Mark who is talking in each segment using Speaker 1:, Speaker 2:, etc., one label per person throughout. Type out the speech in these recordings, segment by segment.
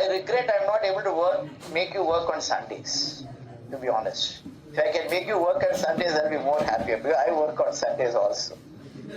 Speaker 1: I regret I'm not able to make you work on Sundays, to be honest. If I can make you work on Sundays, I'll be more happier, because I work on Sundays also.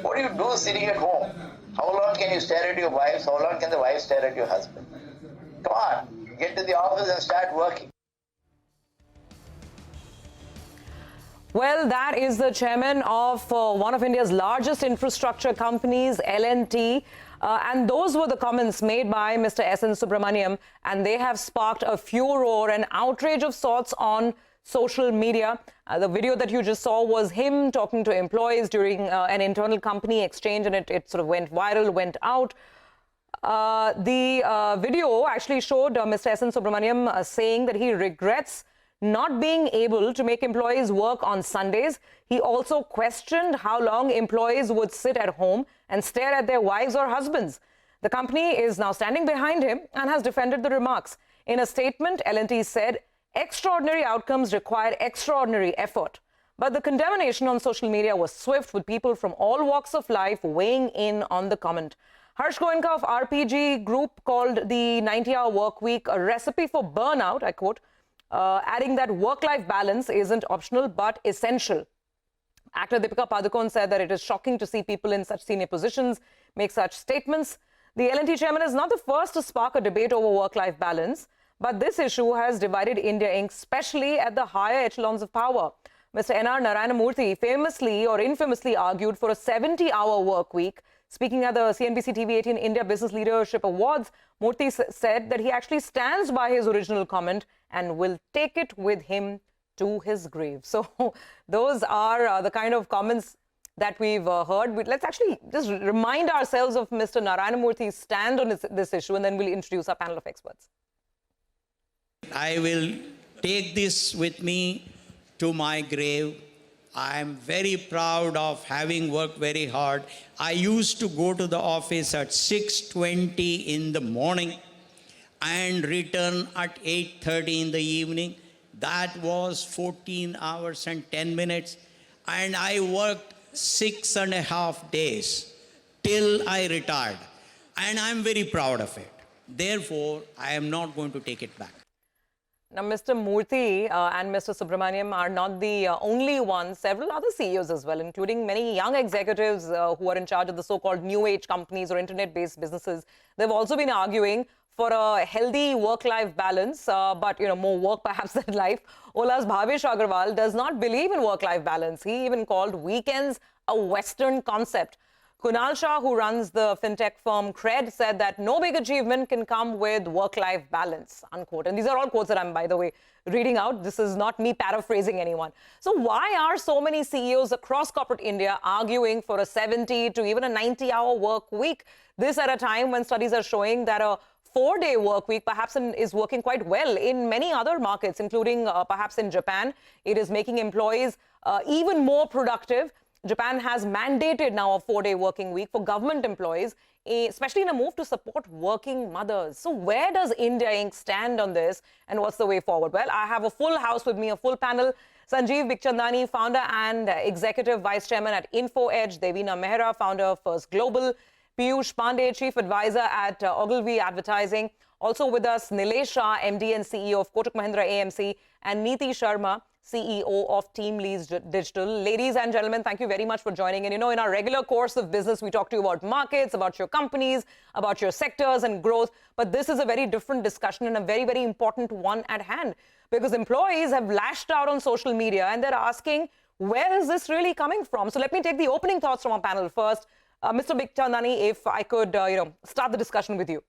Speaker 1: What do you do sitting at home? How long can you stare at your wives? How long can the wife stare at your husband? Come on, get to the office and start working.
Speaker 2: Well, that is the chairman of one of India's largest infrastructure companies, L&T. And those were the comments made by Mr. S.N. Subramaniam. And they have sparked a furor and outrage of sorts on social media. The video that you just saw was him talking to employees during an internal company exchange, and it sort of went viral, went out. The video actually showed Mr. S.N. Subramaniam saying that he regrets not being able to make employees work on Sundays. He also questioned how long employees would sit at home and stare at their wives or husbands. The company is now standing behind him and has defended the remarks. In a statement, L&T said, extraordinary outcomes require extraordinary effort. But the condemnation on social media was swift, with people from all walks of life weighing in on the comment. Harsh Goenka of RPG Group called the 90-hour work week a recipe for burnout, I quote, adding that work-life balance isn't optional but essential. Actor Deepika Padukone said that it is shocking to see people in such senior positions make such statements. The L&T chairman is not the first to spark a debate over work-life balance, but this issue has divided India Inc., especially at the higher echelons of power. Mr. N.R. Narayanamurthy famously or infamously argued for a 70-hour work week. Speaking at the CNBC-TV18 India Business Leadership Awards, Murthy said that he actually stands by his original comment and will take it with him to his grave. So those are the kind of comments that we've heard. Let's actually just remind ourselves of Mr. Narayanamurthy's stand on this issue, and then we'll introduce our panel of experts.
Speaker 3: I will take this with me to my grave. I am very proud of having worked very hard. I used to go to the office at 6:20 in the morning and return at 8:30 in the evening. That was 14 hours and 10 minutes. And I worked 6.5 days till I retired. And I'm very proud of it. Therefore, I am not going to take it back.
Speaker 2: Now, Mr. Murthy and Mr. Subramaniam are not the only ones. Several other CEOs as well, including many young executives who are in charge of the so-called new age companies or internet-based businesses. They've also been arguing for a healthy work-life balance, but, more work perhaps than life. Ola's Bhavesh Agrawal does not believe in work-life balance. He even called weekends a Western concept. Kunal Shah, who runs the fintech firm Cred, said that no big achievement can come with work-life balance, unquote. And these are all quotes that I'm, by the way, reading out. This is not me paraphrasing anyone. So why are so many CEOs across corporate India arguing for a 70 to even a 90-hour work week? This at a time when studies are showing that a 4-day work week perhaps is working quite well in many other markets, including perhaps in Japan. It is making employees even more productive. Japan has mandated now a 4-day working week for government employees, especially in a move to support working mothers. So where does India Inc. stand on this, and what's the way forward? Well, I have a full house with me, a full panel. Sanjeev Bikhchandani, founder and executive vice chairman at InfoEdge. Devina Mehra, founder of First Global. Piyush Pandey, chief advisor at Ogilvy Advertising. Also with us, Nilesh Shah, MD and CEO of Kotak Mahindra AMC, and Neeti Sharma, CEO of Team Leads Digital. Ladies and gentlemen, thank you very much for joining. And in our regular course of business, we talk to you about markets, about your companies, about your sectors and growth. But this is a very different discussion and a very, very important one at hand, because employees have lashed out on social media and they're asking, where is this really coming from? So let me take the opening thoughts from our panel first. Mr. Bikhchandani, if I could, start the discussion with you.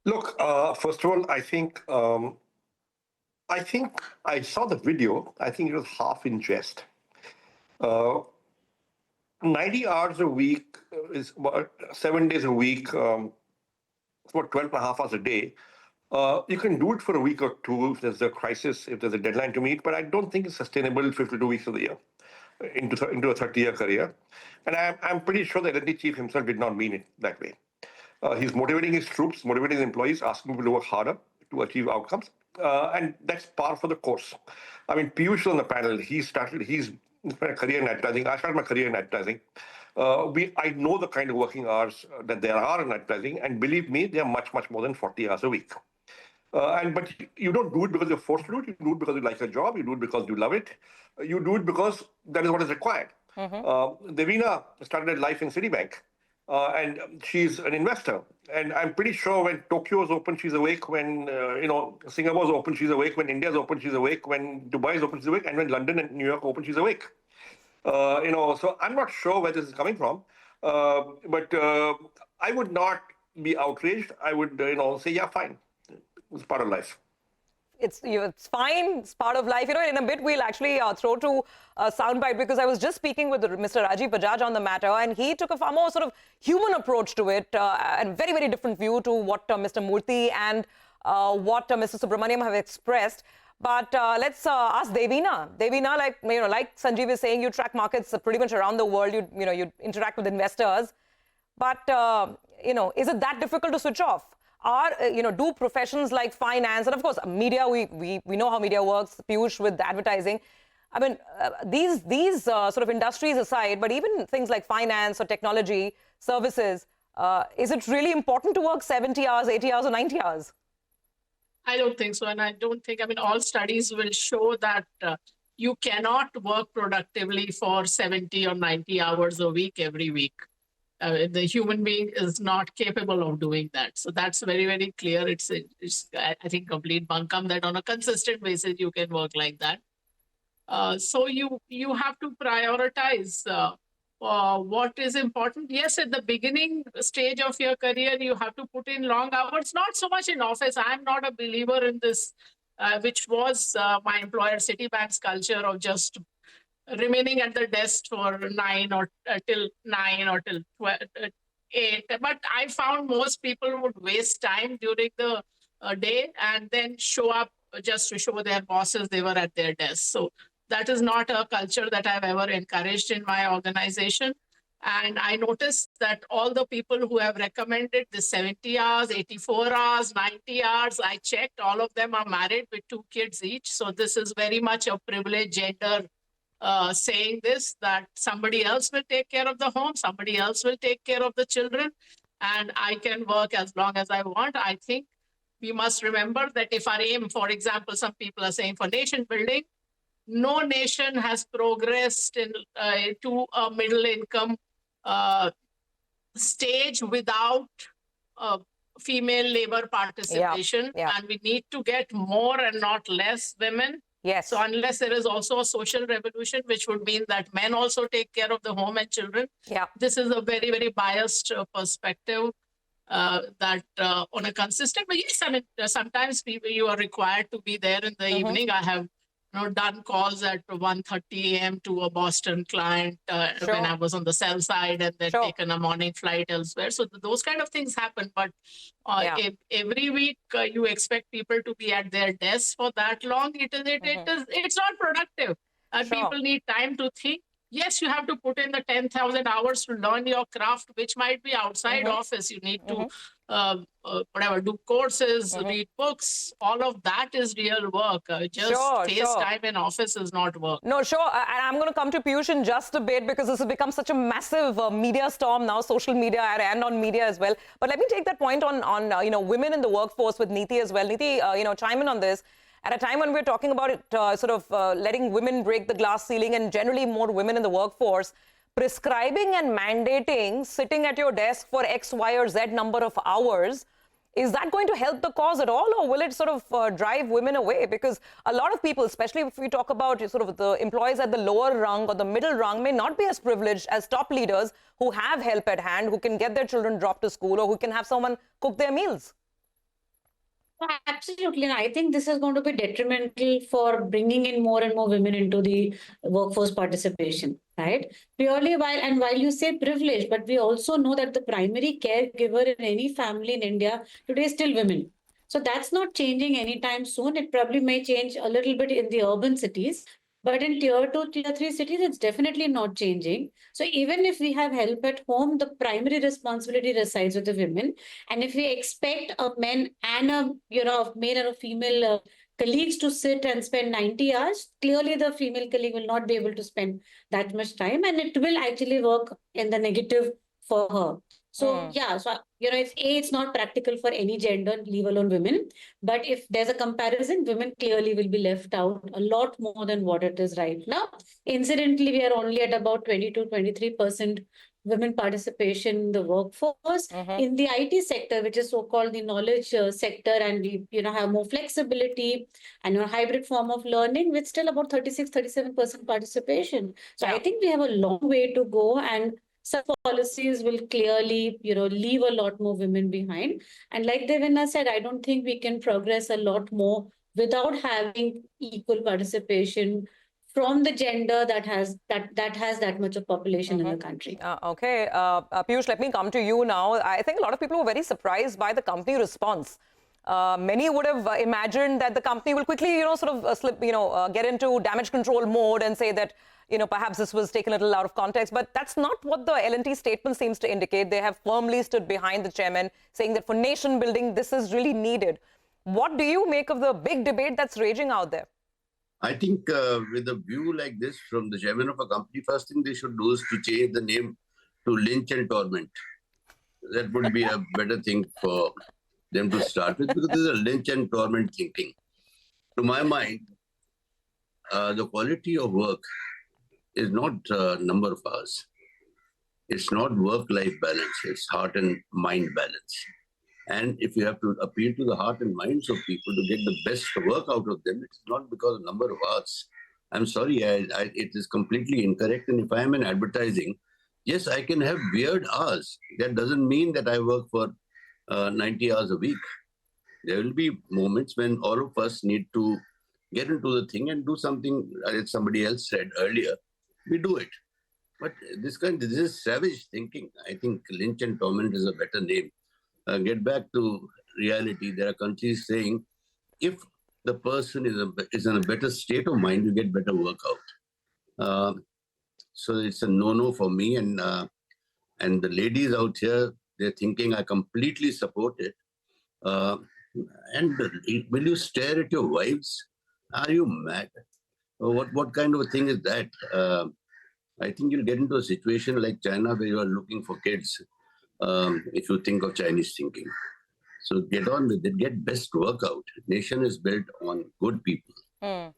Speaker 4: Look, first of all, I think I saw the video. I think it was half in jest. 90 hours a week is about 7 days a week. It's about 12 and a half hours a day. You can do it for a week or two if there's a crisis, if there's a deadline to meet, but I don't think it's sustainable 52 weeks of the year into a 30-year career. And I'm pretty sure the L&T chief himself did not mean it that way. He's motivating his troops, motivating his employees, asking people to work harder to achieve outcomes. And that's par for the course. I mean, Piyush on the panel, he's spent a career in advertising. I started my career in advertising. I know the kind of working hours that there are in advertising, and believe me, they are much, much more than 40 hours a week. But you don't do it because you're forced to do it. You do it because you like your job. You do it because you love it. You do it because that is what is required. Devina started life in Citibank, and she's an investor. And I'm pretty sure when Tokyo is open, she's awake. When Singapore is open, she's awake. When India is open, she's awake. When Dubai is open, she's awake. And when London and New York open, she's awake. So I'm not sure where this is coming from, but I would not be outraged. I would, say, yeah, fine. It's part of life.
Speaker 2: It's fine. It's part of life. In a bit, we'll actually throw to a soundbite, because I was just speaking with Mr. Rajiv Bajaj on the matter, and he took a far more sort of human approach to it, and very, very different view to what Mr. Murthy and what Mr. Subramaniam have expressed. But let's ask Devina. Devina, like Sanjeev is saying, you track markets pretty much around the world. You interact with investors. But is it that difficult to switch off? Do professions like finance, and of course media, we know how media works, Piyush, with advertising. I mean, these sort of industries aside, but even things like finance or technology, services, is it really important to work 70 hours, 80 hours or 90 hours?
Speaker 5: I don't think so. And I don't think, all studies will show that you cannot work productively for 70 or 90 hours a week every week. The human being is not capable of doing that. So that's very, very clear. It's I think, complete bunkum that on a consistent basis you can work like that. So you have to prioritize what is important. Yes, at the beginning stage of your career, you have to put in long hours, not so much in office. I'm not a believer in this, which was my employer Citibank's culture of just remaining at the desk for 9 or till 8. But I found most people would waste time during the day and then show up just to show their bosses they were at their desk. So that is not a culture that I've ever encouraged in my organization. And I noticed that all the people who have recommended the 70 hours, 84 hours, 90 hours, I checked, all of them are married with 2 kids each. So this is very much a privileged gender saying this, that somebody else will take care of the home, somebody else will take care of the children, and I can work as long as I want. I think we must remember that if our aim, for example, some people are saying for nation building, no nation has progressed to a middle income stage without female labor participation. And we need to get more and not less women.
Speaker 2: Yes.
Speaker 5: So unless there is also a social revolution, which would mean that men also take care of the home and children. This is a very, very biased perspective that on a consistent, but yes, sometimes you are required to be there in the evening. I have done calls at 1:30 a.m. to a Boston client when I was on the sell side, and then taken a morning flight elsewhere. So those kind of things happen. But if every week you expect people to be at their desks for that long, it's not productive. And people need time to think. Yes, you have to put in the 10,000 hours to learn your craft, which might be outside office. You need to do courses, read books. All of that is real work. Just time in office is not work.
Speaker 2: No, sure. And I'm going to come to Piyush in just a bit, because this has become such a massive media storm now, social media and on media as well. But let me take that point on women in the workforce with Neeti as well. Neeti, chime in on this. At a time when we're talking about it, letting women break the glass ceiling and generally more women in the workforce, prescribing and mandating sitting at your desk for X, Y, or Z number of hours, is that going to help the cause at all, or will it sort of drive women away? Because a lot of people, especially if we talk about sort of the employees at the lower rung or the middle rung, may not be as privileged as top leaders who have help at hand, who can get their children dropped to school, or who can have someone cook their meals.
Speaker 6: Absolutely. And I think this is going to be detrimental for bringing in more and more women into the workforce participation, right? Purely while you say privilege, but we also know that the primary caregiver in any family in India today is still women. So that's not changing anytime soon. It probably may change a little bit in the urban cities. But in tier 2, tier 3 cities, it's definitely not changing. So even if we have help at home, the primary responsibility resides with the women. And if we expect a man and a male or a female colleagues to sit and spend 90 hours, clearly the female colleague will not be able to spend that much time, and it will actually work in the negative for her. So yeah, so it's not practical for any gender, leave alone women. But if there's a comparison, women clearly will be left out a lot more than what it is right now. Incidentally, we are only at about 22-23% women participation in the workforce. In the IT sector, which is so-called the knowledge sector, and we have more flexibility and a hybrid form of learning, with still about 36-37% participation. So I think we have a long way to go, and some policies will clearly, leave a lot more women behind. And like Devina said, I don't think we can progress a lot more without having equal participation from the gender that has that much of population in the country.
Speaker 2: Okay, Piyush, let me come to you now. I think a lot of people were very surprised by the company response. Many would have imagined that the company will quickly, get into damage control mode and say that, perhaps this was taken a little out of context. But that's not what the L&T statement seems to indicate. They have firmly stood behind the chairman, saying that for nation building, this is really needed. What do you make of the big debate that's raging out there?
Speaker 7: I think with a view like this from the chairman of a company, first thing they should do is to change the name to lynch and torment. That would be a better thing for them to start with, because this is a lynch and torment thinking. To my mind, the quality of work is not number of hours. It's not work-life balance. It's heart and mind balance. And if you have to appeal to the heart and minds of people to get the best work out of them, it's not because of number of hours. I'm sorry, it is completely incorrect. And if I am in advertising, yes, I can have weird hours. That doesn't mean that I work for 90 hours a week. There will be moments when all of us need to get into the thing and do something, as somebody else said earlier, we do it. But this is savage thinking. I think lynch and torment is a better name. Get back to reality. There are countries saying if the person is in a better state of mind, you get better work out. So it's a no-no for me. And the ladies out here, they're thinking I completely support it. And will you stare at your wives? Are you mad? What kind of a thing is that? I think you'll get into a situation like China where you are looking for kids. If you think of Chinese thinking. So get on with it, get best work out. Nation is built on good people,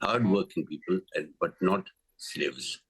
Speaker 7: hard-working people, but not slaves.